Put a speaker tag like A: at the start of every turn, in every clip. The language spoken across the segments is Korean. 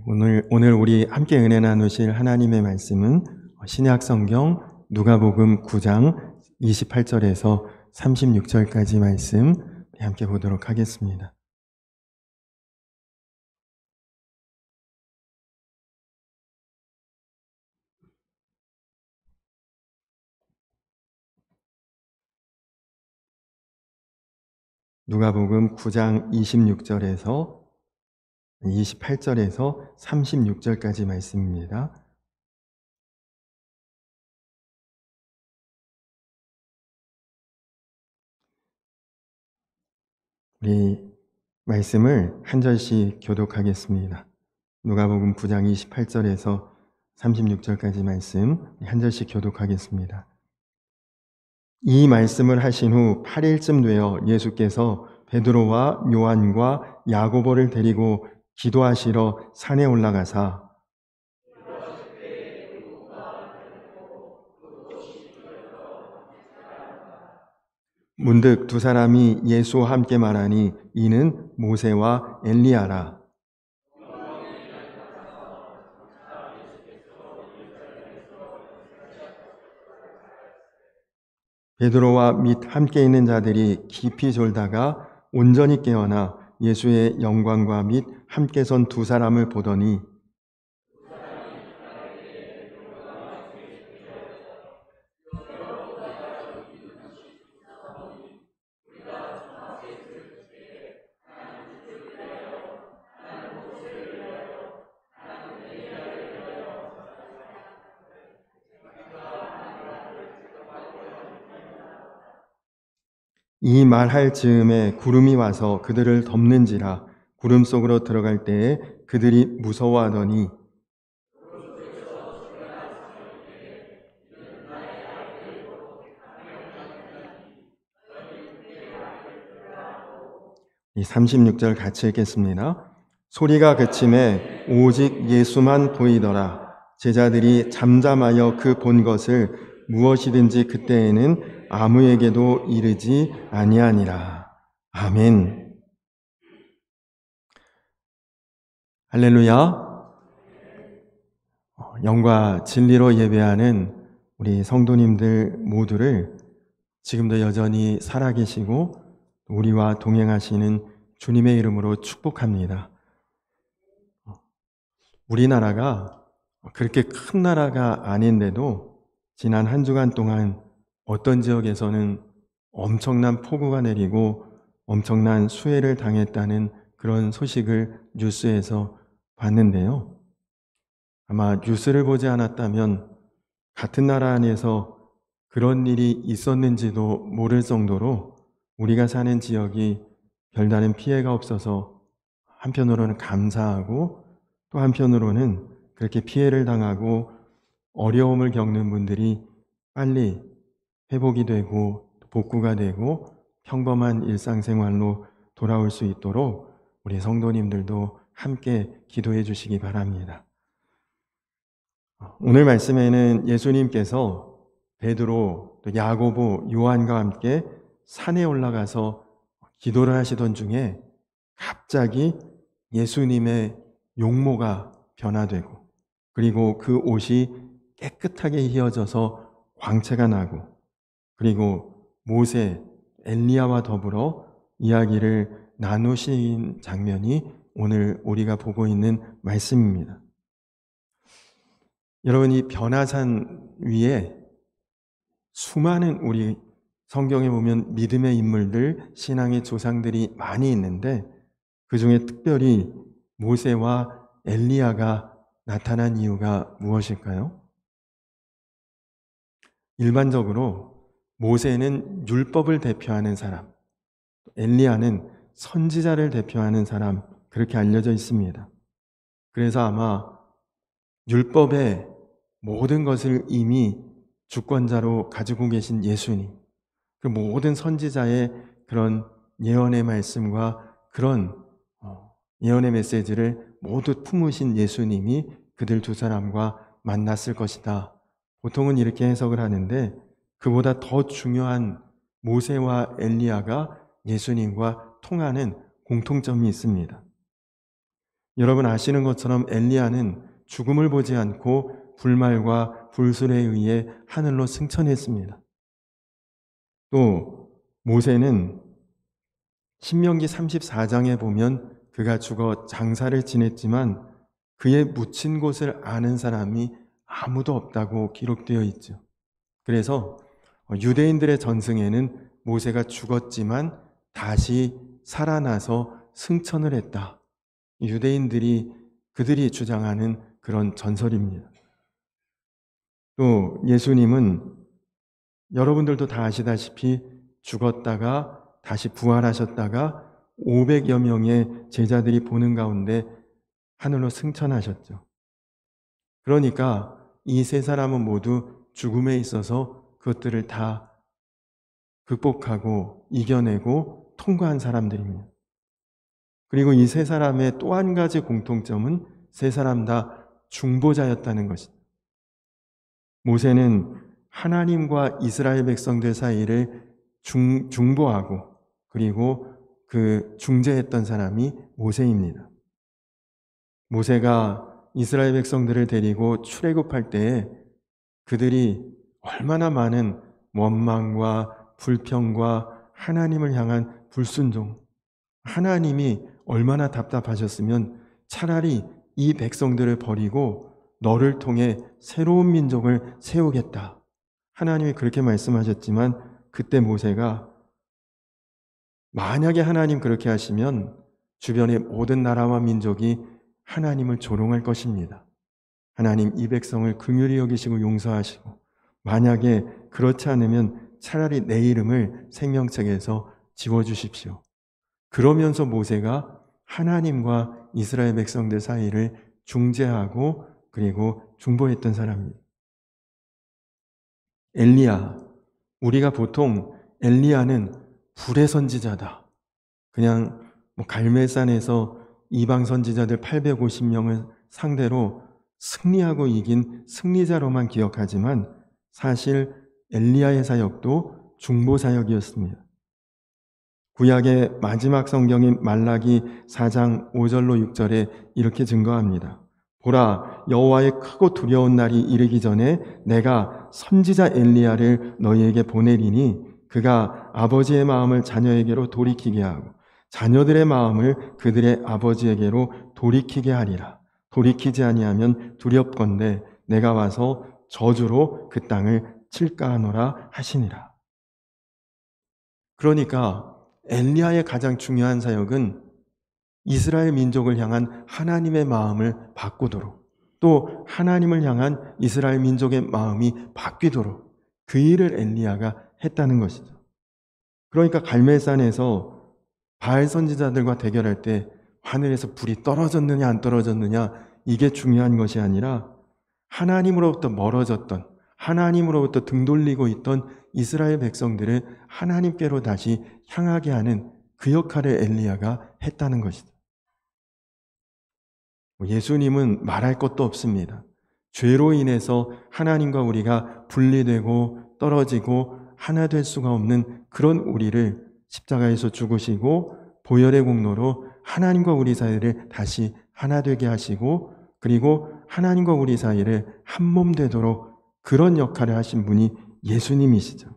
A: 오늘 우리 함께 은혜 나누실 하나님의 말씀은 신약 성경 누가복음 9장 28절에서 36절까지 말씀 함께 보도록 하겠습니다. 누가복음 9장 28절에서 36절까지 말씀입니다. 우리 말씀을 한 절씩 교독하겠습니다. 누가복음 9장 28절에서 36절까지 말씀 한 절씩 교독하겠습니다. 이 말씀을 하신 후 8일쯤 되어 예수께서 베드로와 요한과 야고보를 데리고 기도하시러 산에 올라가사 문득 두 사람이 예수와 함께 말하니 이는 모세와 엘리야라. 베드로와 및 함께 있는 자들이 깊이 졸다가 온전히 깨어나 예수의 영광과 및 함께 선 두 사람을 보더니 이 말할 즈음에 구름이 와서 그들을 덮는지라. 구름 속으로 들어갈 때에 그들이 무서워하더니 이 36절 같이 읽겠습니다. 소리가 그침에 오직 예수만 보이더라. 제자들이 잠잠하여 그 본 것을 무엇이든지 그때에는 아무에게도 이르지 아니하니라. 아멘. 할렐루야. 영과 진리로 예배하는 우리 성도님들 모두를 지금도 여전히 살아계시고 우리와 동행하시는 주님의 이름으로 축복합니다. 우리나라가 그렇게 큰 나라가 아닌데도 지난 한 주간 동안 어떤 지역에서는 엄청난 폭우가 내리고 엄청난 수해를 당했다는 그런 소식을 뉴스에서 봤는데요. 아마 뉴스를 보지 않았다면 같은 나라 안에서 그런 일이 있었는지도 모를 정도로 우리가 사는 지역이 별다른 피해가 없어서 한편으로는 감사하고 또 한편으로는 그렇게 피해를 당하고 어려움을 겪는 분들이 빨리 회복이 되고 복구가 되고 평범한 일상생활로 돌아올 수 있도록 우리 성도님들도 함께 기도해 주시기 바랍니다. 오늘 말씀에는 예수님께서 베드로, 또 야고보, 요한과 함께 산에 올라가서 기도를 하시던 중에 갑자기 예수님의 용모가 변화되고 그리고 그 옷이 깨끗하게 휘어져서 광채가 나고 그리고 모세, 엘리야와 더불어 이야기를 나누신 장면이 오늘 우리가 보고 있는 말씀입니다. 여러분, 이 변화산 위에 수많은 우리 성경에 보면 믿음의 인물들, 신앙의 조상들이 많이 있는데 그 중에 특별히 모세와 엘리야가 나타난 이유가 무엇일까요? 일반적으로 모세는 율법을 대표하는 사람, 엘리야는 선지자를 대표하는 사람, 그렇게 알려져 있습니다. 그래서 아마 율법의 모든 것을 이미 주권자로 가지고 계신 예수님, 그 모든 선지자의 그런 예언의 말씀과 그런 예언의 메시지를 모두 품으신 예수님이 그들 두 사람과 만났을 것이다. 보통은 이렇게 해석을 하는데 그보다 더 중요한 모세와 엘리야가 예수님과 통하는 공통점이 있습니다. 여러분 아시는 것처럼 엘리야는 죽음을 보지 않고 불말과 불술에 의해 하늘로 승천했습니다. 또 모세는 신명기 34장에 보면 그가 죽어 장사를 지냈지만 그의 묻힌 곳을 아는 사람이 아무도 없다고 기록되어 있죠. 그래서 유대인들의 전승에는 모세가 죽었지만 다시 살아나서 승천을 했다. 유대인들이 그들이 주장하는 그런 전설입니다. 또 예수님은 여러분들도 다 아시다시피 죽었다가 다시 부활하셨다가 500여 명의 제자들이 보는 가운데 하늘로 승천하셨죠. 그러니까 이 세 사람은 모두 죽음에 있어서 그것들을 다 극복하고 이겨내고 통과한 사람들입니다. 그리고 이 세 사람의 또 한 가지 공통점은 세 사람 다 중보자였다는 것입니다. 모세는 하나님과 이스라엘 백성들 사이를 중보하고 그리고 그 중재했던 사람이 모세입니다. 모세가 이스라엘 백성들을 데리고 출애굽할 때에 그들이 얼마나 많은 원망과 불평과 하나님을 향한 불순종, 하나님이 얼마나 답답하셨으면 차라리 이 백성들을 버리고 너를 통해 새로운 민족을 세우겠다. 하나님이 그렇게 말씀하셨지만 그때 모세가 만약에 하나님 그렇게 하시면 주변의 모든 나라와 민족이 하나님을 조롱할 것입니다. 하나님 이 백성을 긍휼히 여기시고 용서하시고 만약에 그렇지 않으면 차라리 내 이름을 생명책에서 지워주십시오. 그러면서 모세가 하나님과 이스라엘 백성들 사이를 중재하고 그리고 중보했던 사람입니다. 엘리야, 우리가 보통 엘리야는 불의 선지자다. 그냥 갈멜산에서 이방 선지자들 850명을 상대로 승리하고 이긴 승리자로만 기억하지만 사실 엘리야의 사역도 중보 사역이었습니다. 구약의 마지막 성경인 말라기 4장 5절로 6절에 이렇게 증거합니다. 보라, 여호와의 크고 두려운 날이 이르기 전에 내가 선지자 엘리야를 너희에게 보내리니 그가 아버지의 마음을 자녀에게로 돌이키게 하고 자녀들의 마음을 그들의 아버지에게로 돌이키게 하리라. 돌이키지 아니하면 두렵건대 내가 와서 저주로 그 땅을 칠까 하노라 하시니라. 그러니까 엘리야의 가장 중요한 사역은 이스라엘 민족을 향한 하나님의 마음을 바꾸도록 또 하나님을 향한 이스라엘 민족의 마음이 바뀌도록 그 일을 엘리야가 했다는 것이죠. 그러니까 갈멜산에서 바알 선지자들과 대결할 때 하늘에서 불이 떨어졌느냐 안 떨어졌느냐 이게 중요한 것이 아니라 하나님으로부터 멀어졌던 하나님으로부터 등 돌리고 있던 이스라엘 백성들을 하나님께로 다시 향하게 하는 그 역할을 엘리야가 했다는 것이죠. 예수님은 말할 것도 없습니다. 죄로 인해서 하나님과 우리가 분리되고 떨어지고 하나 될 수가 없는 그런 우리를 십자가에서 죽으시고 보혈의 공로로 하나님과 우리 사이를 다시 하나 되게 하시고 그리고 하나님과 우리 사이를 한 몸 되도록 그런 역할을 하신 분이 예수님이시죠.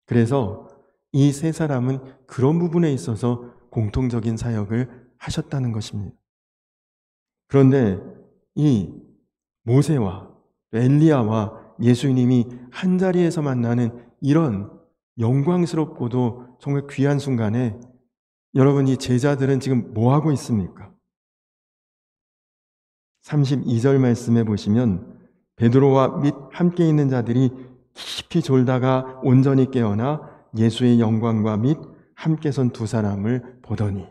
A: 그래서 이 세 사람은 그런 부분에 있어서 공통적인 사역을 하셨다는 것입니다. 그런데 이 모세와 엘리야와 예수님이 한자리에서 만나는 이런 영광스럽고도 정말 귀한 순간에 여러분 이 제자들은 지금 뭐 하고 있습니까? 32절 말씀에 보시면 베드로와 및 함께 있는 자들이 깊이 졸다가 온전히 깨어나 예수의 영광과 및 함께 선 두 사람을 보더니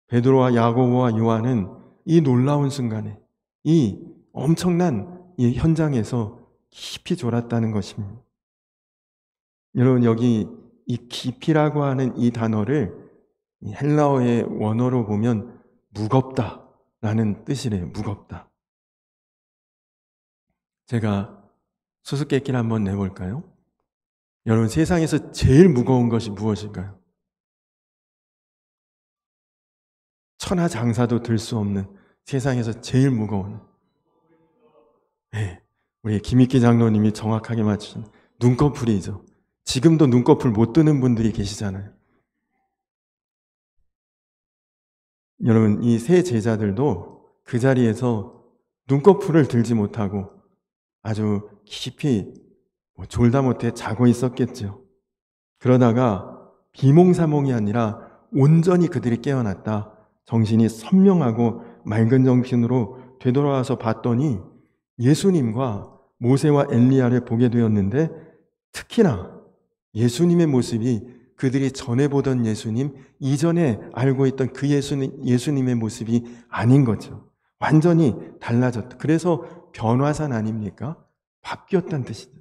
A: 베드로와 야고보와 요한은 이 놀라운 순간에 이 엄청난 이 현장에서 깊이 졸았다는 것입니다. 여러분 여기 이 깊이라고 하는 이 단어를 헬라어의 원어로 보면 무겁다라는 뜻이래요. 무겁다. 제가 수수께끼를 한번 내볼까요? 여러분 세상에서 제일 무거운 것이 무엇일까요? 천하장사도 들 수 없는 세상에서 제일 무거운, 네, 우리 김익기 장로님이 정확하게 맞추신 눈꺼풀이죠. 지금도 눈꺼풀 못 뜨는 분들이 계시잖아요. 여러분, 이 세 제자들도 그 자리에서 눈꺼풀을 들지 못하고 아주 깊이 졸다 못해 자고 있었겠죠. 그러다가 비몽사몽이 아니라 온전히 그들이 깨어났다. 정신이 선명하고 맑은 정신으로 되돌아와서 봤더니 예수님과 모세와 엘리야를 보게 되었는데, 특히나 예수님의 모습이 그들이 전에 보던 예수님, 이전에 알고 있던 그 예수님의 모습이 아닌 거죠. 완전히 달라졌다. 그래서 변화산 아닙니까? 바뀌었다는 뜻이죠.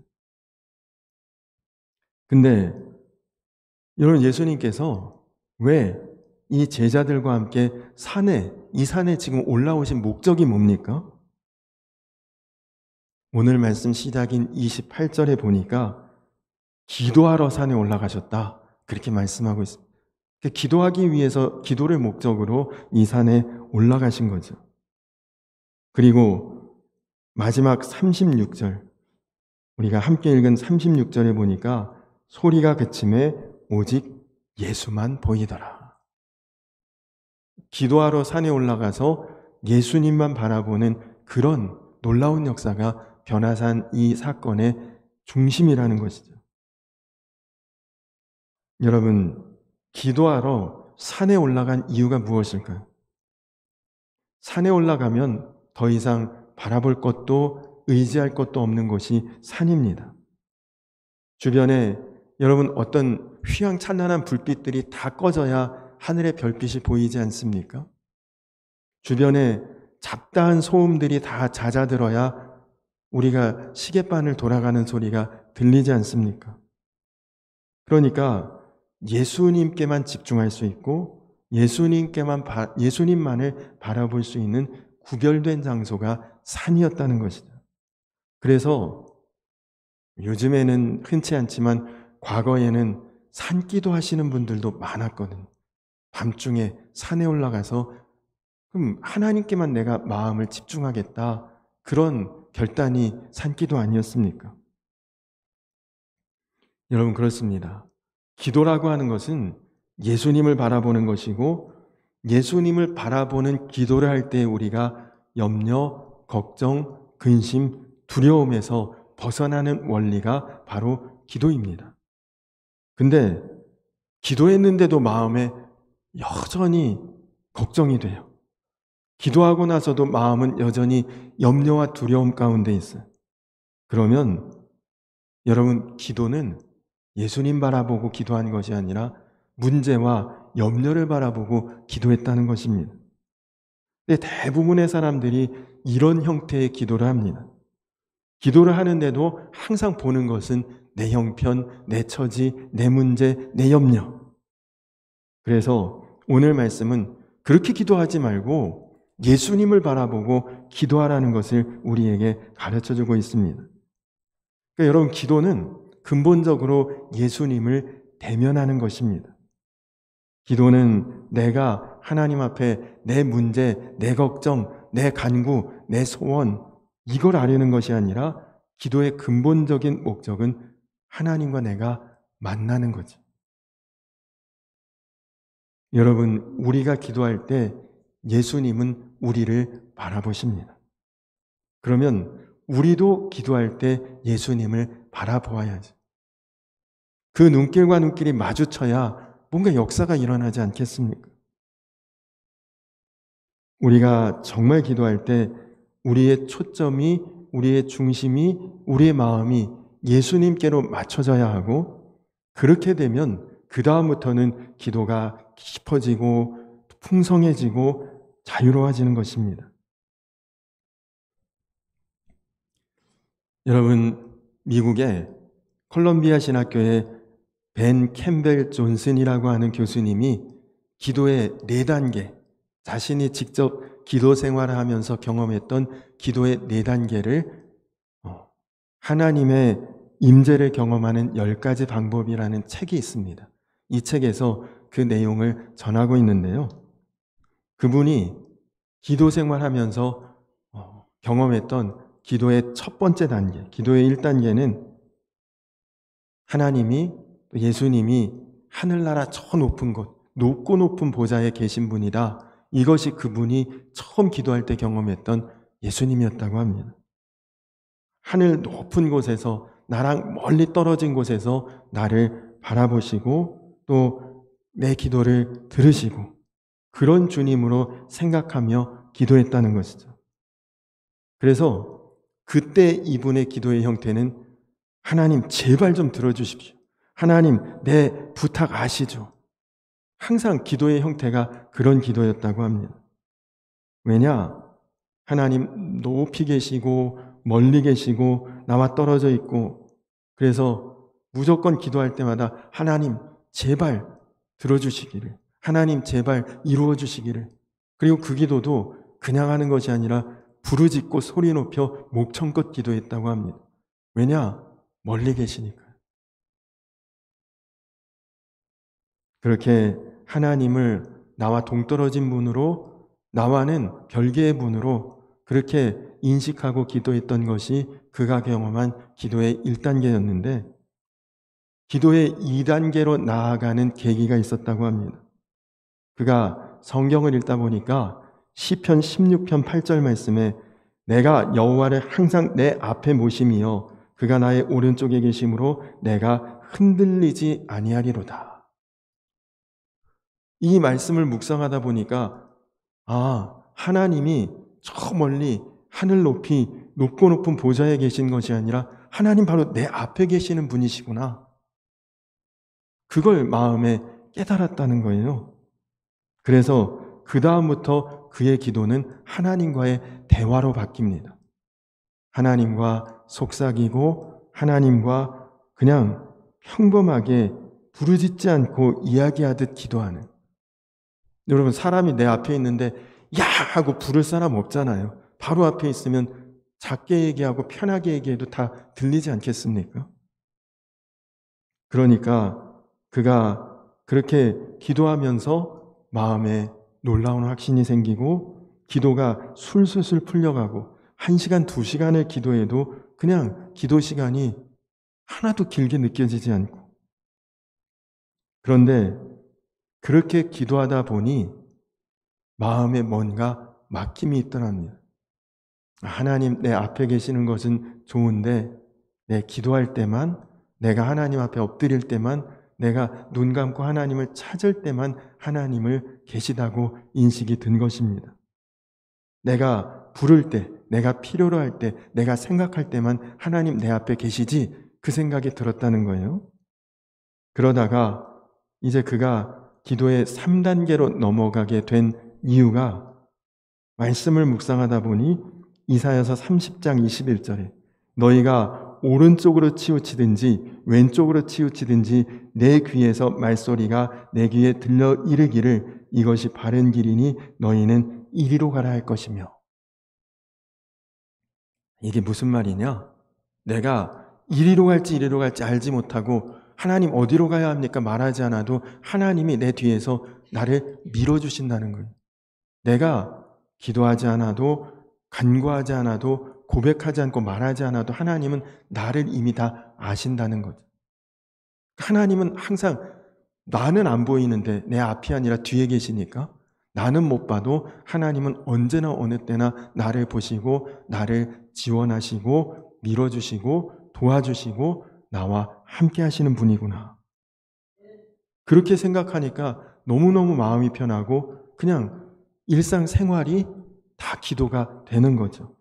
A: 근데 여러분, 예수님께서 왜 이 제자들과 함께 이 산에 지금 올라오신 목적이 뭡니까? 오늘 말씀 시작인 28절에 보니까 기도하러 산에 올라가셨다, 그렇게 말씀하고 있습니다. 기도하기 위해서, 기도를 목적으로 이 산에 올라가신 거죠. 그리고 마지막 36절, 우리가 함께 읽은 36절에 보니까 소리가 그침에 오직 예수만 보이더라. 기도하러 산에 올라가서 예수님만 바라보는 그런 놀라운 역사가 변화산 이 사건의 중심이라는 것이죠. 여러분, 기도하러 산에 올라간 이유가 무엇일까요? 산에 올라가면 더 이상 바라볼 것도 의지할 것도 없는 곳이 산입니다. 주변에 여러분, 어떤 휘황찬란한 불빛들이 다 꺼져야 하늘의 별빛이 보이지 않습니까? 주변에 잡다한 소음들이 다 잦아들어야 우리가 시계바늘 돌아가는 소리가 들리지 않습니까? 그러니까 예수님께만 집중할 수 있고 예수님만을 바라볼 수 있는 구별된 장소가 산이었다는 것이죠. 그래서 요즘에는 흔치 않지만 과거에는 산기도 하시는 분들도 많았거든요. 밤중에 산에 올라가서 그럼 하나님께만 내가 마음을 집중하겠다, 그런 결단이 산기도 아니었습니까? 여러분, 그렇습니다. 기도라고 하는 것은 예수님을 바라보는 것이고, 예수님을 바라보는 기도를 할 때 우리가 염려, 걱정, 근심, 두려움에서 벗어나는 원리가 바로 기도입니다. 근데 기도했는데도 마음에 여전히 걱정이 돼요. 기도하고 나서도 마음은 여전히 염려와 두려움 가운데 있어요. 그러면 여러분, 기도는 예수님 바라보고 기도한 것이 아니라 문제와 염려를 바라보고 기도했다는 것입니다. 근데 대부분의 사람들이 이런 형태의 기도를 합니다. 기도를 하는데도 항상 보는 것은 내 형편, 내 처지, 내 문제, 내 염려. 그래서 오늘 말씀은 그렇게 기도하지 말고 예수님을 바라보고 기도하라는 것을 우리에게 가르쳐주고 있습니다. 그러니까 여러분, 기도는 근본적으로 예수님을 대면하는 것입니다. 기도는 내가 하나님 앞에 내 문제, 내 걱정, 내 간구, 내 소원, 이걸 아뢰는 것이 아니라 기도의 근본적인 목적은 하나님과 내가 만나는 거죠. 여러분, 우리가 기도할 때 예수님은 우리를 바라보십니다. 그러면 우리도 기도할 때 예수님을 바라보아야죠. 그 눈길과 눈길이 마주쳐야 뭔가 역사가 일어나지 않겠습니까? 우리가 정말 기도할 때 우리의 초점이, 우리의 중심이, 우리의 마음이 예수님께로 맞춰져야 하고, 그렇게 되면 그 다음부터는 기도가 깊어지고 풍성해지고 자유로워지는 것입니다. 여러분, 미국의 콜럼비아 신학교의 벤 캠벨 존슨이라고 하는 교수님이 기도의 4단계, 자신이 직접 기도 생활을 하면서 경험했던 기도의 4단계를 하나님의 임재를 경험하는 10가지 방법이라는 책이 있습니다. 이 책에서 그 내용을 전하고 있는데요. 그분이 기도 생활하면서 경험했던 기도의 첫 번째 단계, 기도의 1단계는 하나님이, 예수님이 하늘나라 저 높은 곳, 높고 높은 보좌에 계신 분이다. 이것이 그분이 처음 기도할 때 경험했던 예수님이었다고 합니다. 하늘 높은 곳에서, 나랑 멀리 떨어진 곳에서 나를 바라보시고 또 내 기도를 들으시고 그런 주님으로 생각하며 기도했다는 것이죠. 그래서 그때 이분의 기도의 형태는 하나님 제발 좀 들어주십시오. 하나님 내 부탁 아시죠? 항상 기도의 형태가 그런 기도였다고 합니다. 왜냐? 하나님 높이 계시고 멀리 계시고 나와 떨어져 있고, 그래서 무조건 기도할 때마다 하나님 제발 들어주시기를, 하나님 제발 이루어 주시기를. 그리고 그 기도도 그냥 하는 것이 아니라 부르짖고 소리 높여 목청껏 기도했다고 합니다. 왜냐? 멀리 계시니까. 그렇게 하나님을 나와 동떨어진 분으로, 나와는 별개의 분으로 그렇게 인식하고 기도했던 것이 그가 경험한 기도의 1단계였는데, 기도의 2단계로 나아가는 계기가 있었다고 합니다. 그가 성경을 읽다 보니까 시편 16편 8절 말씀에 내가 여호와를 항상 내 앞에 모심이여 그가 나의 오른쪽에 계심으로 내가 흔들리지 아니하리로다. 이 말씀을 묵상하다 보니까 하나님이 저 멀리 하늘 높이 높고 높은 보좌에 계신 것이 아니라 하나님 바로 내 앞에 계시는 분이시구나. 그걸 마음에 깨달았다는 거예요. 그래서 그 다음부터 그의 기도는 하나님과의 대화로 바뀝니다. 하나님과 속삭이고 하나님과 그냥 평범하게 부르짖지 않고 이야기하듯 기도하는. 여러분, 사람이 내 앞에 있는데 야! 하고 부를 사람 없잖아요. 바로 앞에 있으면 작게 얘기하고 편하게 얘기해도 다 들리지 않겠습니까? 그러니까 그가 그렇게 기도하면서 마음에 놀라운 확신이 생기고 기도가 술술술 풀려가고 1시간, 2시간을 기도해도 그냥 기도 시간이 하나도 길게 느껴지지 않고, 그런데 그렇게 기도하다 보니 마음에 뭔가 막힘이 있더랍니다. 하나님 내 앞에 계시는 것은 좋은데 내 기도할 때만, 내가 하나님 앞에 엎드릴 때만, 내가 눈 감고 하나님을 찾을 때만 하나님을 계시다고 인식이 든 것입니다. 내가 부를 때, 내가 필요로 할 때, 내가 생각할 때만 하나님 내 앞에 계시지, 그 생각이 들었다는 거예요. 그러다가 이제 그가 기도의 3단계로 넘어가게 된 이유가, 말씀을 묵상하다 보니 이사야서 30장 21절에 너희가 오른쪽으로 치우치든지 왼쪽으로 치우치든지 내 귀에서 말소리가 내 귀에 들려 이르기를 이것이 바른 길이니 너희는 이리로 가라 할 것이며. 이게 무슨 말이냐? 내가 이리로 갈지 이리로 갈지 알지 못하고 하나님 어디로 가야 합니까? 말하지 않아도 하나님이 내 뒤에서 나를 밀어주신다는 거예요. 내가 기도하지 않아도, 간구하지 않아도, 고백하지 않고 말하지 않아도 하나님은 나를 이미 다 아신다는 거죠. 하나님은 항상 나는 안 보이는데 내 앞이 아니라 뒤에 계시니까 나는 못 봐도 하나님은 언제나 어느 때나 나를 보시고 나를 지원하시고 밀어주시고 도와주시고 나와 함께 하시는 분이구나. 그렇게 생각하니까 너무너무 마음이 편하고 그냥 일상생활이 다 기도가 되는 거죠.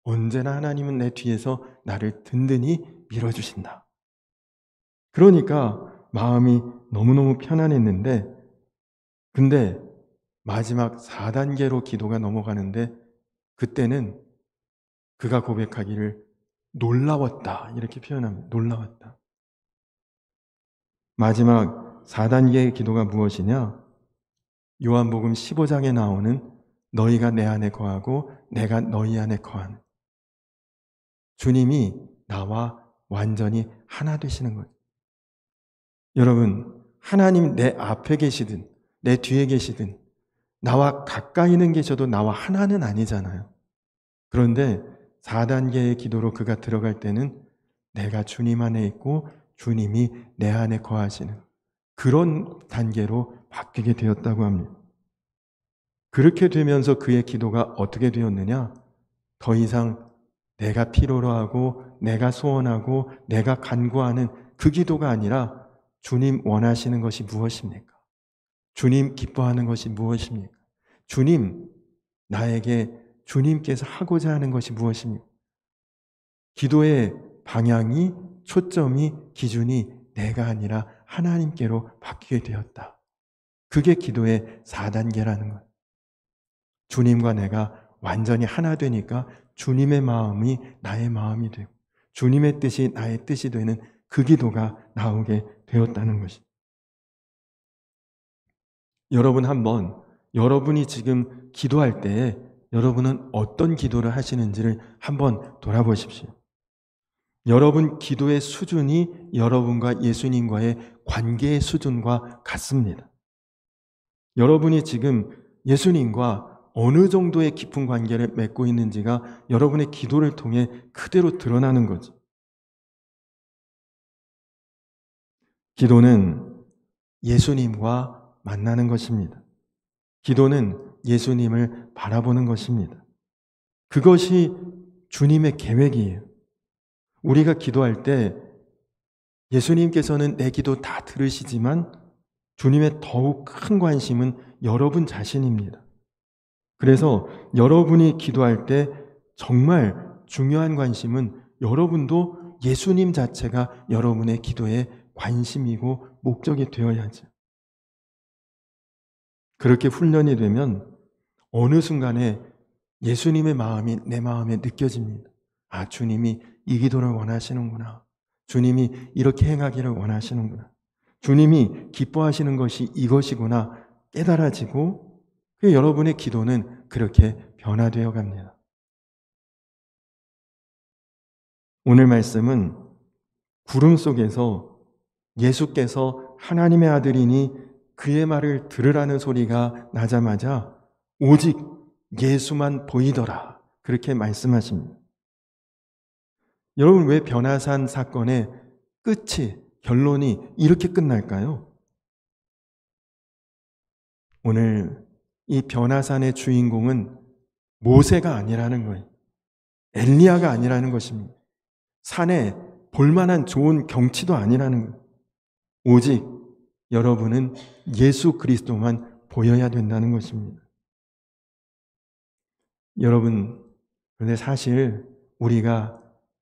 A: 언제나 하나님은 내 뒤에서 나를 든든히 밀어주신다. 그러니까 마음이 너무너무 편안했는데, 근데 마지막 4단계로 기도가 넘어가는데 그때는 그가 고백하기를 놀라웠다, 이렇게 표현합니다. 놀라웠다. 마지막 4단계의 기도가 무엇이냐? 요한복음 15장에 나오는 너희가 내 안에 거하고 내가 너희 안에 거하는, 주님이 나와 완전히 하나 되시는 거죠. 여러분, 하나님 내 앞에 계시든 내 뒤에 계시든 나와 가까이는 계셔도 나와 하나는 아니잖아요. 그런데 4단계의 기도로 그가 들어갈 때는 내가 주님 안에 있고 주님이 내 안에 거하시는 그런 단계로 바뀌게 되었다고 합니다. 그렇게 되면서 그의 기도가 어떻게 되었느냐? 더 이상 내가 필요로 하고 내가 소원하고 내가 간구하는 그 기도가 아니라 주님 원하시는 것이 무엇입니까? 주님 기뻐하는 것이 무엇입니까? 주님, 나에게 주님께서 하고자 하는 것이 무엇입니까? 기도의 방향이, 초점이, 기준이 내가 아니라 하나님께로 바뀌게 되었다. 그게 기도의 4단계라는 거예요. 주님과 내가 완전히 하나 되니까 주님의 마음이 나의 마음이 되고 주님의 뜻이 나의 뜻이 되는 그 기도가 나오게 되었다는 것입니다. 여러분 한번 여러분이 지금 기도할 때에 여러분은 어떤 기도를 하시는지를 한번 돌아보십시오. 여러분 기도의 수준이 여러분과 예수님과의 관계의 수준과 같습니다. 여러분이 지금 예수님과 어느 정도의 깊은 관계를 맺고 있는지가 여러분의 기도를 통해 그대로 드러나는 거죠. 기도는 예수님과 만나는 것입니다. 기도는 예수님을 바라보는 것입니다. 그것이 주님의 계획이에요. 우리가 기도할 때 예수님께서는 내 기도 다 들으시지만 주님의 더욱 큰 관심은 여러분 자신입니다. 그래서 여러분이 기도할 때 정말 중요한 관심은 여러분도 예수님 자체가 여러분의 기도의 관심이고 목적이 되어야죠. 그렇게 훈련이 되면 어느 순간에 예수님의 마음이 내 마음에 느껴집니다. 아, 주님이 이 기도를 원하시는구나. 주님이 이렇게 행하기를 원하시는구나. 주님이 기뻐하시는 것이 이것이구나 깨달아지고 여러분의 기도는 그렇게 변화되어 갑니다. 오늘 말씀은 구름 속에서 예수께서 하나님의 아들이니 그의 말을 들으라는 소리가 나자마자 오직 예수만 보이더라. 그렇게 말씀하십니다. 여러분 왜 변화산 사건의 끝이 결론이 이렇게 끝날까요? 오늘 이 변화산의 주인공은 모세가 아니라는 거예요. 엘리야가 아니라는 것입니다. 산에 볼만한 좋은 경치도 아니라는 거예요. 오직 여러분은 예수 그리스도만 보여야 된다는 것입니다. 여러분, 그런데 사실 우리가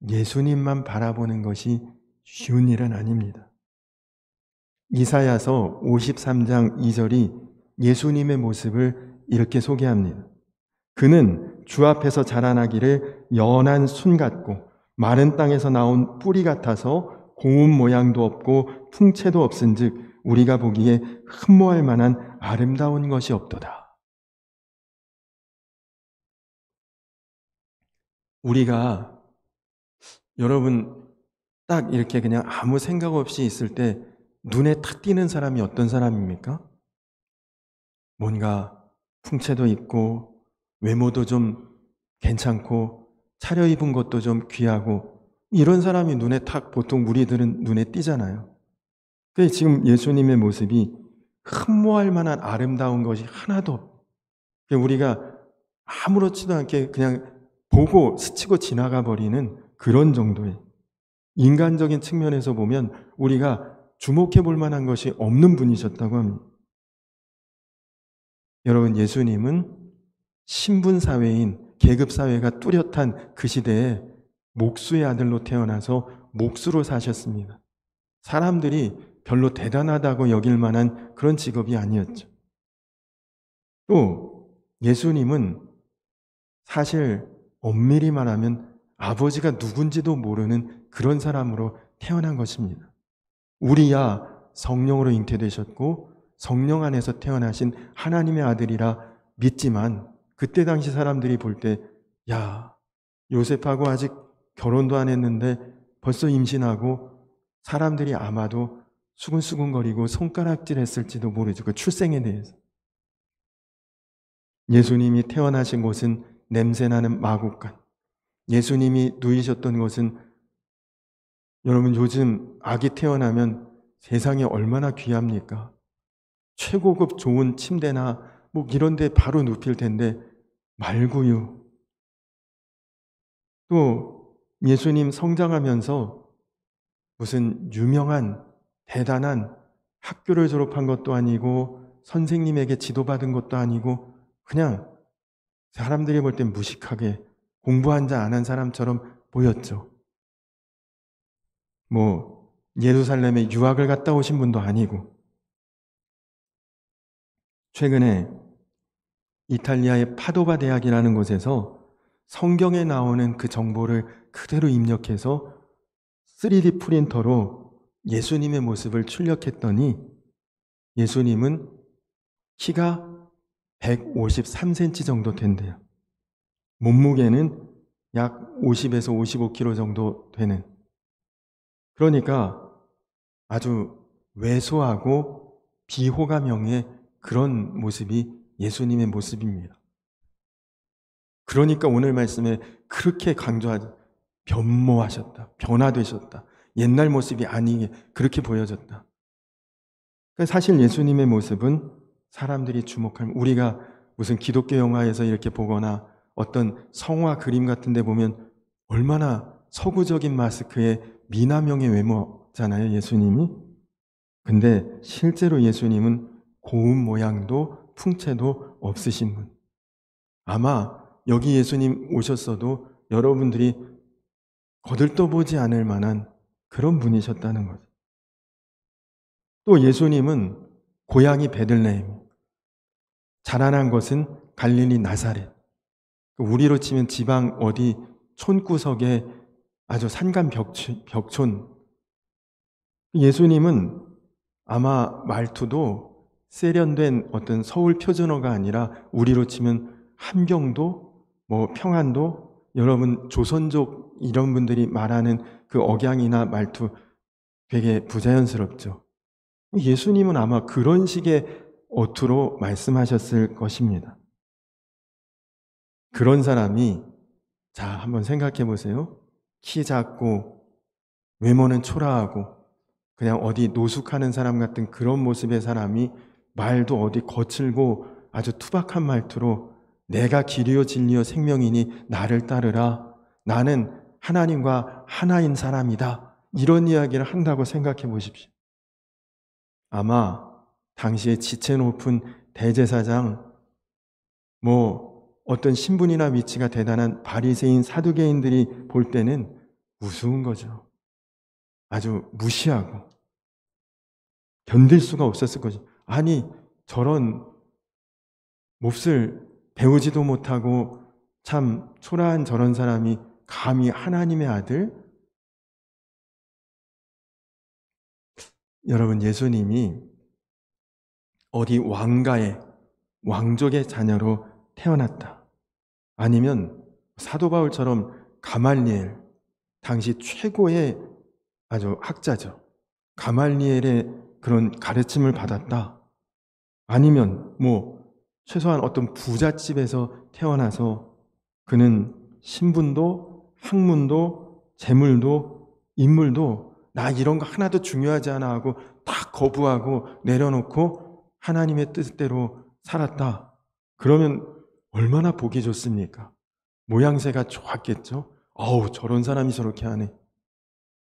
A: 예수님만 바라보는 것이 쉬운 일은 아닙니다. 이사야서 53장 2절이 예수님의 모습을 이렇게 소개합니다. 그는 주 앞에서 자라나기를 연한 순 같고 마른 땅에서 나온 뿌리 같아서 고운 모양도 없고 풍채도 없은즉 우리가 보기에 흠모할 만한 아름다운 것이 없도다. 우리가 여러분 딱 이렇게 그냥 아무 생각 없이 있을 때 눈에 탁 띄는 사람이 어떤 사람입니까? 뭔가 풍채도 있고 외모도 좀 괜찮고 차려입은 것도 좀 귀하고 이런 사람이 눈에 탁 보통 우리들은 눈에 띄잖아요. 근데 지금 예수님의 모습이 흠모할 만한 아름다운 것이 하나도 없어요. 우리가 아무렇지도 않게 그냥 보고 스치고 지나가 버리는 그런 정도의 인간적인 측면에서 보면 우리가 주목해 볼 만한 것이 없는 분이셨다고 합니다. 여러분 예수님은 신분사회인 계급사회가 뚜렷한 그 시대에 목수의 아들로 태어나서 목수로 사셨습니다. 사람들이 별로 대단하다고 여길 만한 그런 직업이 아니었죠. 또 예수님은 사실 엄밀히 말하면 아버지가 누군지도 모르는 그런 사람으로 태어난 것입니다. 우리야 성령으로 잉태되셨고 성령 안에서 태어나신 하나님의 아들이라 믿지만 그때 당시 사람들이 볼 때 야, 요셉하고 아직 결혼도 안 했는데 벌써 임신하고 사람들이 아마도 수근수근거리고 손가락질 했을지도 모르죠. 그 출생에 대해서. 예수님이 태어나신 곳은 냄새나는 마국간, 예수님이 누이셨던 곳은, 여러분 요즘 아기 태어나면 세상에 얼마나 귀합니까? 최고급 좋은 침대나 뭐 이런 데 바로 눕힐 텐데 말고요. 또 예수님 성장하면서 무슨 유명한 대단한 학교를 졸업한 것도 아니고 선생님에게 지도받은 것도 아니고 그냥 사람들이 볼 땐 무식하게 공부한 자 안 한 사람처럼 보였죠. 뭐 예루살렘에 유학을 갔다 오신 분도 아니고. 최근에 이탈리아의 파도바 대학이라는 곳에서 성경에 나오는 그 정보를 그대로 입력해서 3D 프린터로 예수님의 모습을 출력했더니 예수님은 키가 153cm 정도 된대요. 몸무게는 약 50에서 55kg 정도 되는. 그러니까 아주 왜소하고 비호감형의 그런 모습이 예수님의 모습입니다. 그러니까 오늘 말씀에 그렇게 강조하죠. 변모하셨다. 변화되셨다. 옛날 모습이 아니게 그렇게 보여졌다. 사실 예수님의 모습은 사람들이 주목할, 우리가 무슨 기독교 영화에서 이렇게 보거나 어떤 성화 그림 같은 데 보면 얼마나 서구적인 마스크에 미남형의 외모잖아요, 예수님이. 근데 실제로 예수님은 고운 모양도 풍채도 없으신 분. 아마 여기 예수님 오셨어도 여러분들이 거들떠보지 않을 만한 그런 분이셨다는 거죠. 또 예수님은 고향이 베들레헴, 자라난 것은 갈릴리 나사렛, 우리로 치면 지방 어디 촌구석에 아주 산간 벽촌. 예수님은 아마 말투도 세련된 어떤 서울 표준어가 아니라 우리로 치면 함경도, 뭐 평안도, 여러분 조선족 이런 분들이 말하는 그 억양이나 말투 되게 부자연스럽죠. 예수님은 아마 그런 식의 어투로 말씀하셨을 것입니다. 그런 사람이, 자, 한번 생각해 보세요. 키 작고 외모는 초라하고 그냥 어디 노숙하는 사람 같은 그런 모습의 사람이 말도 어디 거칠고 아주 투박한 말투로 내가 길이요 진리요 생명이니 나를 따르라. 나는 하나님과 하나인 사람이다. 이런 이야기를 한다고 생각해 보십시오. 아마 당시에 지체 높은 대제사장, 뭐 어떤 신분이나 위치가 대단한 바리새인 사두개인들이 볼 때는 우스운 거죠. 아주 무시하고 견딜 수가 없었을 거죠. 아니, 저런 몹쓸 배우지도 못하고 참 초라한 저런 사람이 감히 하나님의 아들? 여러분, 예수님이 어디 왕가의 왕족의 자녀로 태어났다. 아니면 사도 바울처럼 가말리엘, 당시 최고의 아주 학자죠. 가말리엘의 그런 가르침을 받았다. 아니면 뭐 최소한 어떤 부잣집에서 태어나서 그는 신분도 학문도 재물도 인물도 나 이런 거 하나도 중요하지 않아 하고 다 거부하고 내려놓고 하나님의 뜻대로 살았다. 그러면 얼마나 보기 좋습니까? 모양새가 좋았겠죠? 어우, 저런 사람이 저렇게 하네.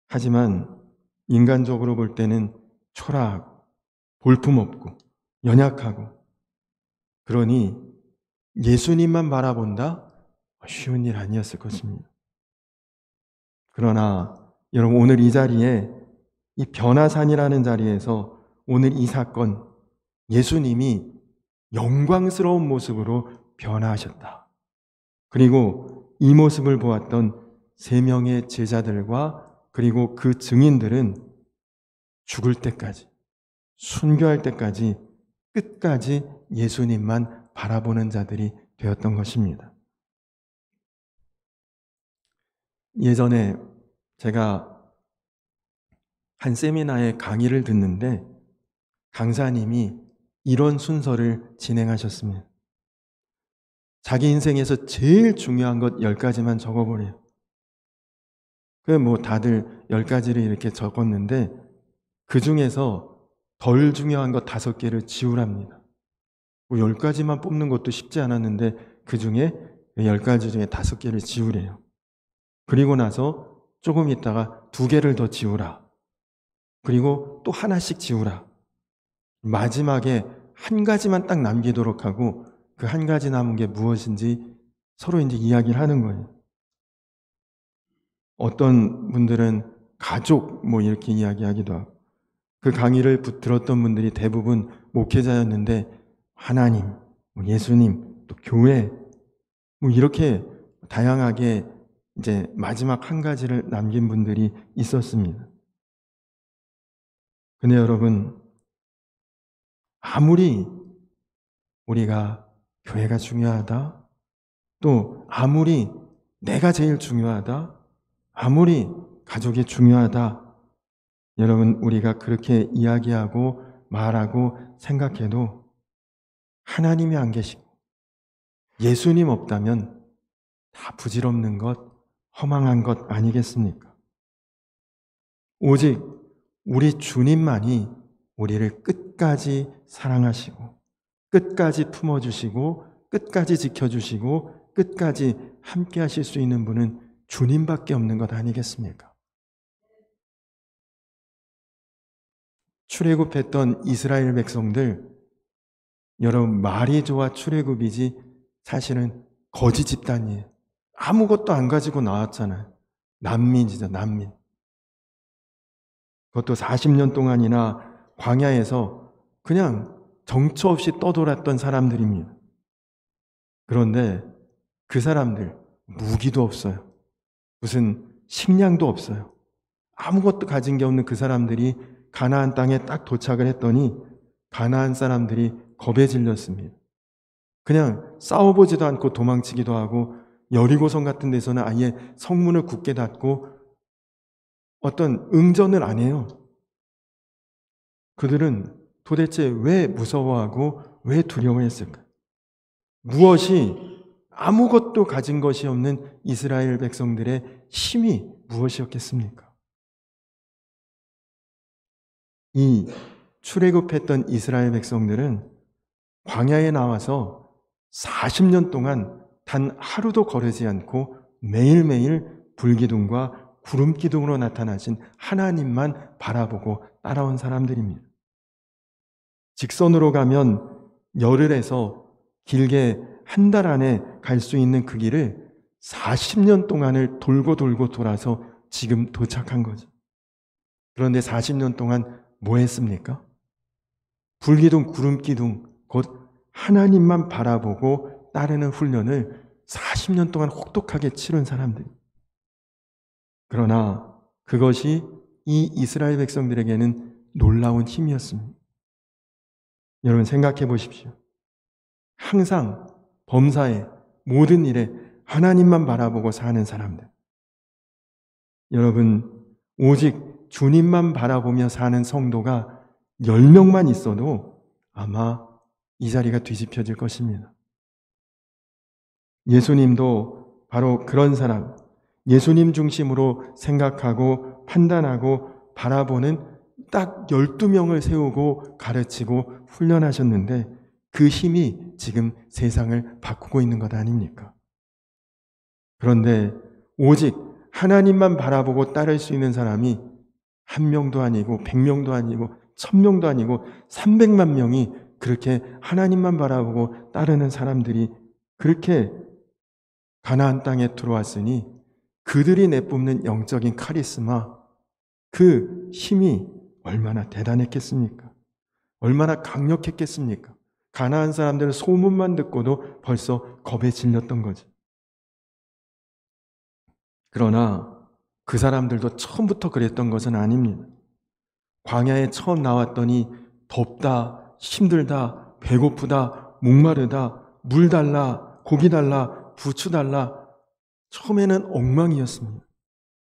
A: 하지만 인간적으로 볼 때는 초라하고 볼품없고 연약하고, 그러니 예수님만 바라본다? 쉬운 일 아니었을 것입니다. 그러나 여러분, 오늘 이 자리에, 이 변화산이라는 자리에서 오늘 이 사건, 예수님이 영광스러운 모습으로 변화하셨다. 그리고 이 모습을 보았던 3명의 제자들과 그리고 그 증인들은 죽을 때까지, 순교할 때까지 끝까지 예수님만 바라보는 자들이 되었던 것입니다. 예전에 제가 한 세미나에 강의를 듣는데 강사님이 이런 순서를 진행하셨습니다. 자기 인생에서 제일 중요한 것 10가지만 적어버려요. 다들 10가지를 이렇게 적었는데 그 중에서 덜 중요한 것 5개를 지우랍니다. 10가지만 뽑는 것도 쉽지 않았는데 그 중에 10가지 중에 5개를 지우래요. 그리고 나서 조금 있다가 2개를 더 지우라. 그리고 또 하나씩 지우라. 마지막에 한 가지만 딱 남기도록 하고 그 한 가지 남은 게 무엇인지 서로 이제 이야기를 하는 거예요. 어떤 분들은 가족 이렇게 이야기하기도 하고, 그 강의를 들었던 분들이 대부분 목회자였는데 하나님, 예수님, 또 교회 이렇게 다양하게 이제 마지막 한 가지를 남긴 분들이 있었습니다. 근데 여러분, 아무리 우리가 교회가 중요하다, 또 아무리 내가 제일 중요하다, 아무리 가족이 중요하다, 여러분 우리가 그렇게 이야기하고 말하고 생각해도 하나님이 안 계시고 예수님 없다면 다 부질없는 것, 허망한 것 아니겠습니까? 오직 우리 주님만이 우리를 끝까지 사랑하시고 끝까지 품어주시고 끝까지 지켜주시고 끝까지 함께 하실 수 있는 분은 주님밖에 없는 것 아니겠습니까? 출애굽했던 이스라엘 백성들, 여러분 말이 좋아 출애굽이지 사실은 거지 집단이에요. 아무것도 안 가지고 나왔잖아요. 난민이죠, 난민. 그것도 40년 동안이나 광야에서 그냥 정처 없이 떠돌았던 사람들입니다. 그런데 그 사람들 무기도 없어요. 무슨 식량도 없어요. 아무것도 가진 게 없는 그 사람들이 가나안 땅에 딱 도착을 했더니 가나안 사람들이 겁에 질렸습니다. 그냥 싸워보지도 않고 도망치기도 하고 여리고성 같은 데서는 아예 성문을 굳게 닫고 어떤 응전을 안 해요. 그들은 도대체 왜 무서워하고 왜 두려워했을까? 무엇이, 아무것도 가진 것이 없는 이스라엘 백성들의 힘이 무엇이었겠습니까? 이 출애굽했던 이스라엘 백성들은 광야에 나와서 40년 동안 단 하루도 거르지 않고 매일매일 불기둥과 구름기둥으로 나타나신 하나님만 바라보고 따라온 사람들입니다. 직선으로 가면 열흘에서 길게 한 달 안에 갈 수 있는 그 길을 40년 동안을 돌고 돌아서 지금 도착한 거죠. 그런데 40년 동안 뭐 했습니까? 불기둥, 구름기둥, 곧 하나님만 바라보고 따르는 훈련을 40년 동안 혹독하게 치른 사람들. 그러나 그것이 이 이스라엘 백성들에게는 놀라운 힘이었습니다. 여러분 생각해 보십시오. 항상 범사에 모든 일에 하나님만 바라보고 사는 사람들. 여러분 오직 주님만 바라보며 사는 성도가 10명만 있어도 아마 이 자리가 뒤집혀질 것입니다. 예수님도 바로 그런 사람, 예수님 중심으로 생각하고 판단하고 바라보는 딱 12명을 세우고 가르치고 훈련하셨는데 그 힘이 지금 세상을 바꾸고 있는 것 아닙니까? 그런데 오직 하나님만 바라보고 따를 수 있는 사람이 1명도 아니고 100명도 아니고 1000명도 아니고 300만 명이 그렇게 하나님만 바라보고 따르는 사람들이 그렇게 가나안 땅에 들어왔으니 그들이 내뿜는 영적인 카리스마, 그 힘이 얼마나 대단했겠습니까? 얼마나 강력했겠습니까? 가나안 사람들은 소문만 듣고도 벌써 겁에 질렸던 거죠. 그러나 그 사람들도 처음부터 그랬던 것은 아닙니다. 광야에 처음 나왔더니 덥다, 힘들다, 배고프다, 목마르다, 물 달라, 고기 달라, 부추 달라. 처음에는 엉망이었습니다.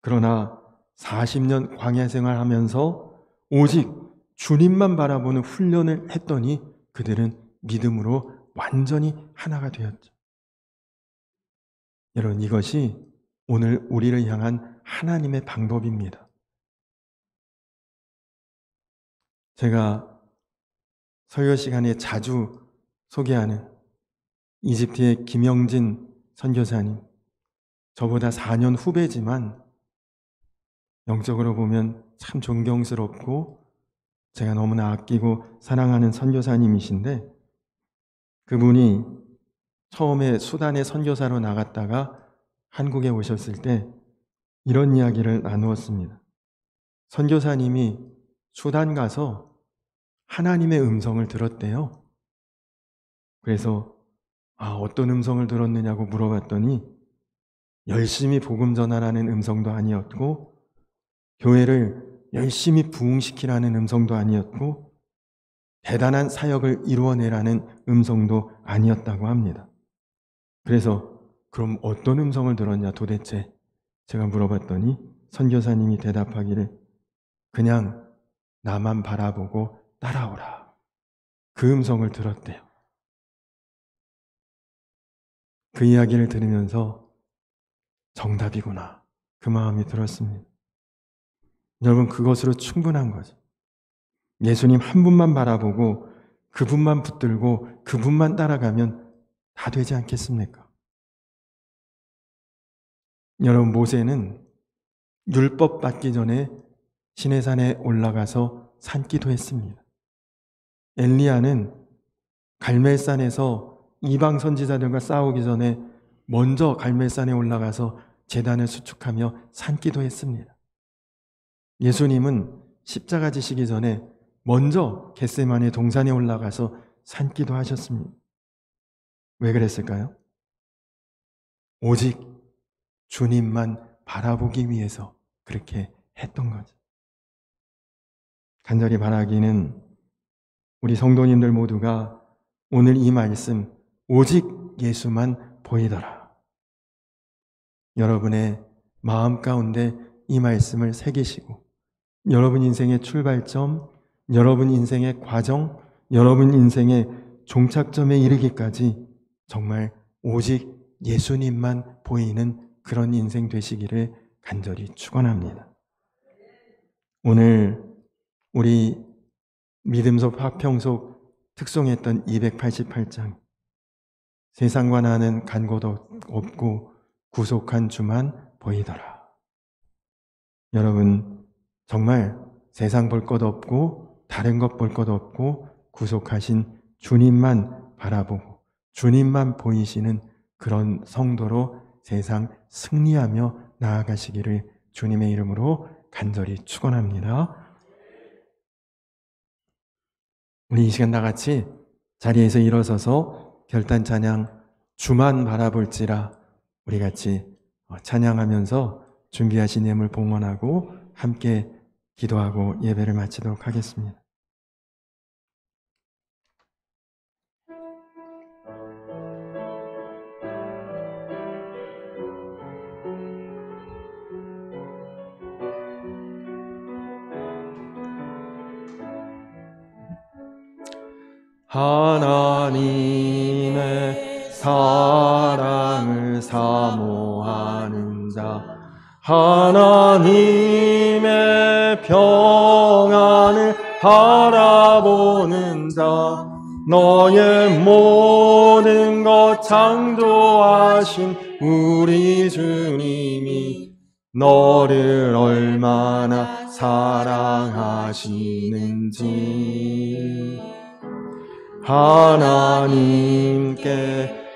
A: 그러나 40년 광야 생활하면서 오직 주님만 바라보는 훈련을 했더니 그들은 믿음으로 완전히 하나가 되었죠. 여러분, 이것이 오늘 우리를 향한 하나님의 방법입니다. 제가 설교 시간에 자주 소개하는 이집트의 김영진 선교사님, 저보다 4년 후배지만 영적으로 보면 참 존경스럽고 제가 너무나 아끼고 사랑하는 선교사님이신데, 그분이 처음에 수단의 선교사로 나갔다가 한국에 오셨을 때 이런 이야기를 나누었습니다. 선교사님이 수단 가서 하나님의 음성을 들었대요. 그래서 어떤 음성을 들었느냐고 물어봤더니 열심히 복음 전하라는 음성도 아니었고, 교회를 열심히 부흥시키라는 음성도 아니었고, 대단한 사역을 이루어내라는 음성도 아니었다고 합니다. 그래서 그럼 어떤 음성을 들었냐 도대체 제가 물어봤더니 선교사님이 대답하기를 그냥 나만 바라보고 따라오라, 그 음성을 들었대요. 그 이야기를 들으면서 정답이구나, 그 마음이 들었습니다. 여러분, 그것으로 충분한 거죠. 예수님 한 분만 바라보고 그분만 붙들고 그분만 따라가면 다 되지 않겠습니까? 여러분, 모세는 율법 받기 전에 시내산에 올라가서 산기도 했습니다. 엘리야는 갈멜산에서 이방 선지자들과 싸우기 전에 먼저 갈멜산에 올라가서 제단을 수축하며 산기도 했습니다. 예수님은 십자가 지시기 전에 먼저 겟세마네 동산에 올라가서 산기도 하셨습니다. 왜 그랬을까요? 오직 주님만 바라보기 위해서 그렇게 했던 거죠. 간절히 바라기는 우리 성도님들 모두가 오늘 이 말씀 오직 예수만 보이더라, 여러분의 마음 가운데 이 말씀을 새기시고 여러분 인생의 출발점, 여러분 인생의 과정, 여러분 인생의 종착점에 이르기까지 정말 오직 예수님만 보이는 그런 인생 되시기를 간절히 축원합니다. 오늘 우리 믿음속 화평속 특송했던 288장, 세상과 나는 간 곳 없고 구속한 주만 보이더라. 여러분, 정말 세상 볼 것 없고 다른 것 볼 것 없고 구속하신 주님만 바라보고 주님만 보이시는 그런 성도로 세상 승리하며 나아가시기를 주님의 이름으로 간절히 축원합니다. 우리 이 시간 다 같이 자리에서 일어서서 결단 찬양 주만 바라볼지라 우리 같이 찬양하면서 준비하신 예물 봉헌하고 함께 기도하고 예배를 마치도록 하겠습니다. 하나님의 사랑을 사모하는 자, 하나님의 평안을 바라보는 자, 너의 모든 것 창조하신 우리 주님이 너를 얼마나 사랑하시는지 하나님께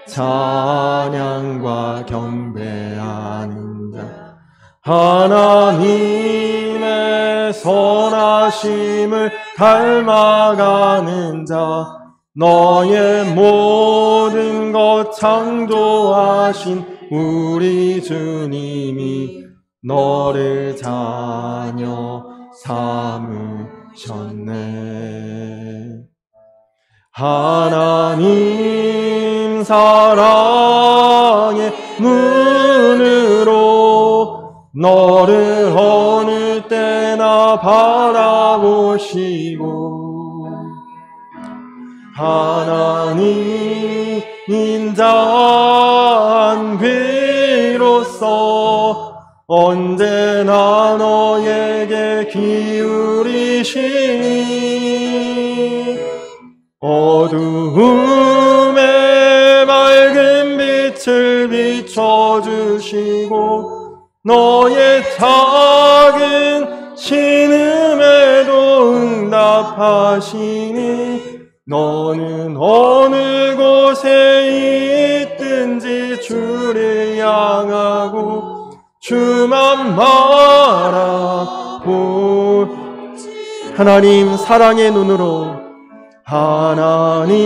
A: 찬양과 경배하는 자, 하나님의 선하심을 닮아가는 자, 너의 모든 것 창조하신 우리 주님이 너를 자녀 삼으셨네. 하나님 사랑의 눈으로 너를 어느 때나 바라보시고 하나님 인자한 빛으로서 언제나 너에게 기울이시니 어두움에 맑은 빛을 비춰주시고 너의 작은 신음에도 응답하시니 너는 어느 곳에 있든지 주를 향하고 주만 바라보. 하나님 사랑의 눈으로, 하나님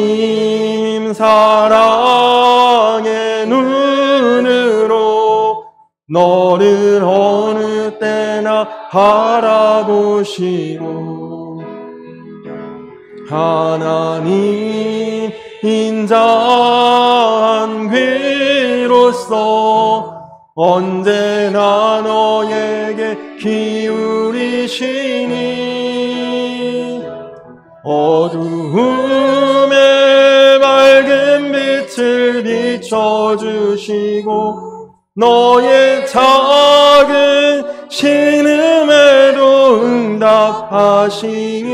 A: 사랑의 눈으로 너를 어느 때나 바라보시고 하나님 인자한 귀로서 언제나 너에게 기울이시니 어두움에 맑은 빛을 비춰주시고 너의 작은 신음에도 응답하시니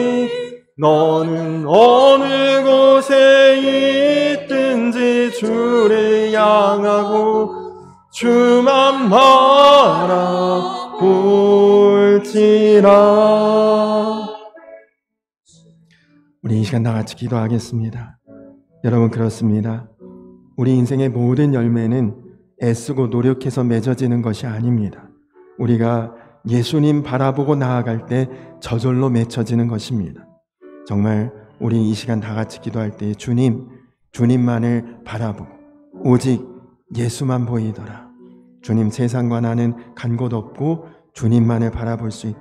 A: 너는 어느 곳에 있든지 주를 향하고 주만 바라볼지라. 우리 이 시간 다 같이 기도하겠습니다. 여러분, 그렇습니다. 우리 인생의 모든 열매는 애쓰고 노력해서 맺어지는 것이 아닙니다. 우리가 예수님 바라보고 나아갈 때 저절로 맺혀지는 것입니다. 정말 우리 이 시간 다 같이 기도할 때 주님만을 바라보고 오직 예수만 보이더라. 주님, 세상과 나는 간 곳 없고 주님만을 바라볼 수 있다.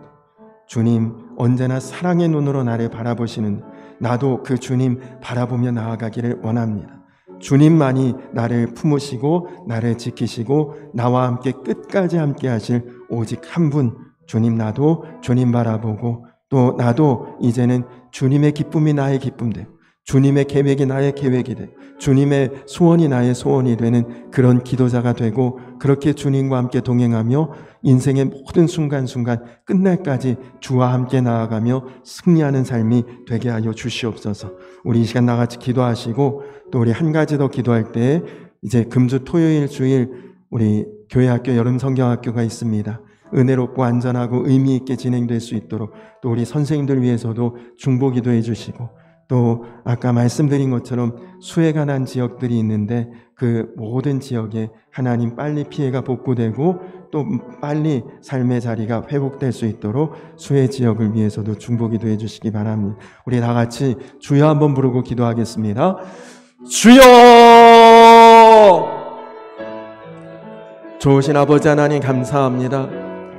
A: 주님 언제나 사랑의 눈으로 나를 바라보시는 나도 그 주님 바라보며 나아가기를 원합니다. 주님만이 나를 품으시고 나를 지키시고 나와 함께 끝까지 함께 하실 오직 한 분, 주님, 나도 주님 바라보고 또 나도 이제는 주님의 기쁨이 나의 기쁨 되고 주님의 계획이 나의 계획이 되고 주님의 소원이 나의 소원이 되는 그런 기도자가 되고 그렇게 주님과 함께 동행하며 인생의 모든 순간순간 끝날까지 주와 함께 나아가며 승리하는 삶이 되게 하여 주시옵소서. 우리 이 시간 나같이 기도하시고 또 우리 한 가지 더 기도할 때 이제 금주 토요일 주일 우리 교회학교 여름성경학교가 있습니다. 은혜롭고 안전하고 의미 있게 진행될 수 있도록 또 우리 선생님들 위해서도 중보기도해 주시고 또 아까 말씀드린 것처럼 수해가 난 지역들이 있는데 그 모든 지역에 하나님 빨리 피해가 복구되고 또 빨리 삶의 자리가 회복될 수 있도록 수해 지역을 위해서도 중보기도해 주시기 바랍니다. 우리 다 같이 주여 한번 부르고 기도하겠습니다. 주여! 좋으신 아버지 하나님 감사합니다.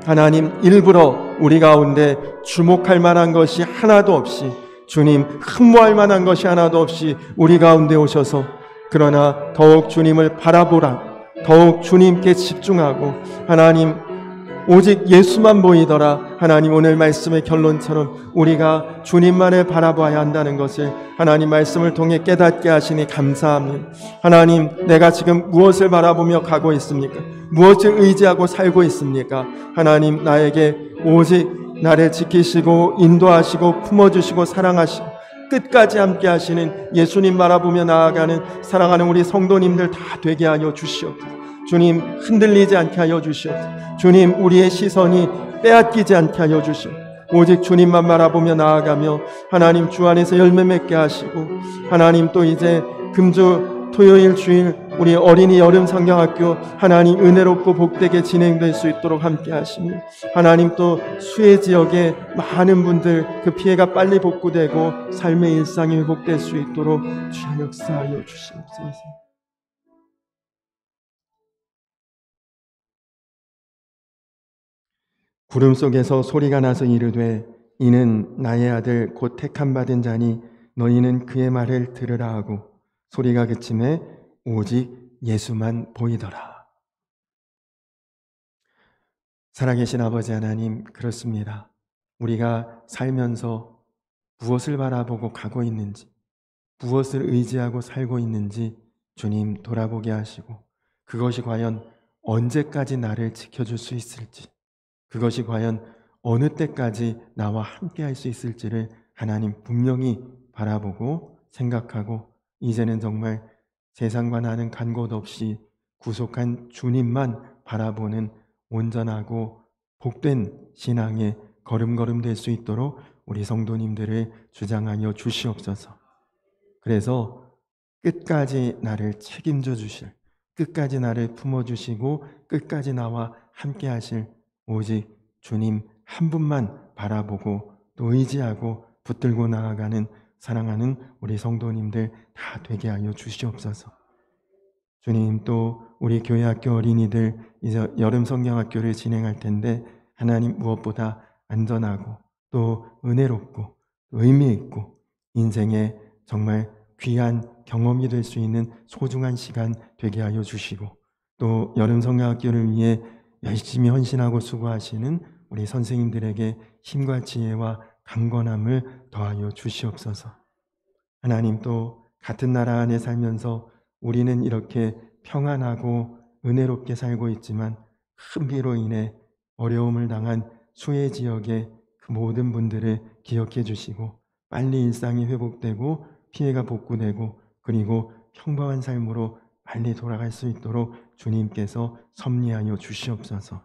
A: 하나님, 일부러 우리 가운데 주목할 만한 것이 하나도 없이 주님 흠모할 만한 것이 하나도 없이 우리 가운데 오셔서 그러나 더욱 주님을 바라보라, 더욱 주님께 집중하고 하나님 오직 예수만 보이더라. 하나님, 오늘 말씀의 결론처럼 우리가 주님만을 바라봐야 한다는 것을 하나님 말씀을 통해 깨닫게 하시니 감사합니다. 하나님, 내가 지금 무엇을 바라보며 가고 있습니까? 무엇을 의지하고 살고 있습니까? 하나님, 나에게 오직 나를 지키시고 인도하시고 품어주시고 사랑하시고 끝까지 함께 하시는 예수님 바라보며 나아가는 사랑하는 우리 성도님들 다 되게 하여 주시옵소서. 주님, 흔들리지 않게 하여 주시옵소서. 주님, 우리의 시선이 빼앗기지 않게 하여 주시옵소서. 오직 주님만 바라보며 나아가며 하나님 주 안에서 열매 맺게 하시고 하나님 또 이제 금주 토요일 주일 우리 어린이 여름 성경학교 하나님 은혜롭고 복되게 진행될 수 있도록 함께 하시며 하나님 또 수해 지역에 많은 분들 그 피해가 빨리 복구되고 삶의 일상이 회복될 수 있도록 주여 역사하여 주시옵소서. 구름 속에서 소리가 나서 이르되 이는 나의 아들 곧 택함 받은 자니 너희는 그의 말을 들으라 하고 소리가 그침에 오직 예수만 보이더라. 살아계신 아버지 하나님, 그렇습니다. 우리가 살면서 무엇을 바라보고 가고 있는지, 무엇을 의지하고 살고 있는지 주님 돌아보게 하시고 그것이 과연 언제까지 나를 지켜줄 수 있을지, 그것이 과연 어느 때까지 나와 함께 할 수 있을지를 하나님 분명히 바라보고 생각하고, 이제는 정말 세상과 나는 간 곳 없이 구속한 주님만 바라보는 온전하고 복된 신앙의 걸음걸음 될 수 있도록 우리 성도님들을 주장하여 주시옵소서. 그래서 끝까지 나를 책임져 주실, 끝까지 나를 품어주시고 끝까지 나와 함께 하실 오직 주님 한 분만 바라보고 또 의지하고 붙들고 나아가는 사랑하는 우리 성도님들 다 되게 하여 주시옵소서. 주님, 또 우리 교회 학교 어린이들 이제 여름 성경학교를 진행할 텐데, 하나님 무엇보다 안전하고 또 은혜롭고 의미 있고 인생에 정말 귀한 경험이 될 수 있는 소중한 시간 되게 하여 주시고, 또 여름 성경학교를 위해 열심히 헌신하고 수고하시는 우리 선생님들에게 힘과 지혜와 강건함을 더하여 주시옵소서. 하나님, 또 같은 나라 안에 살면서 우리는 이렇게 평안하고 은혜롭게 살고 있지만 큰 비로 인해 어려움을 당한 수해 지역의 그 모든 분들을 기억해 주시고 빨리 일상이 회복되고 피해가 복구되고 그리고 평범한 삶으로 빨리 돌아갈 수 있도록 주님께서 섭리하여 주시옵소서.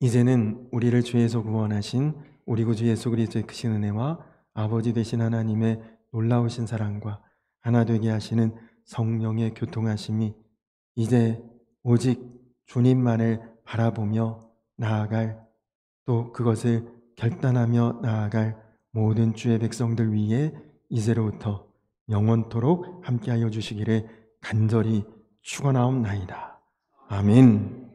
A: 이제는 우리를 죄에서 구원하신 우리 구주 예수 그리스도의 크신 은혜와 아버지 되신 하나님의 놀라우신 사랑과 하나 되게 하시는 성령의 교통하심이 이제 오직 주님만을 바라보며 나아갈, 또 그것을 결단하며 나아갈 모든 주의 백성들 위해 이제로부터 영원토록 함께하여 주시기를 간절히 축원하옵나이다. 아멘.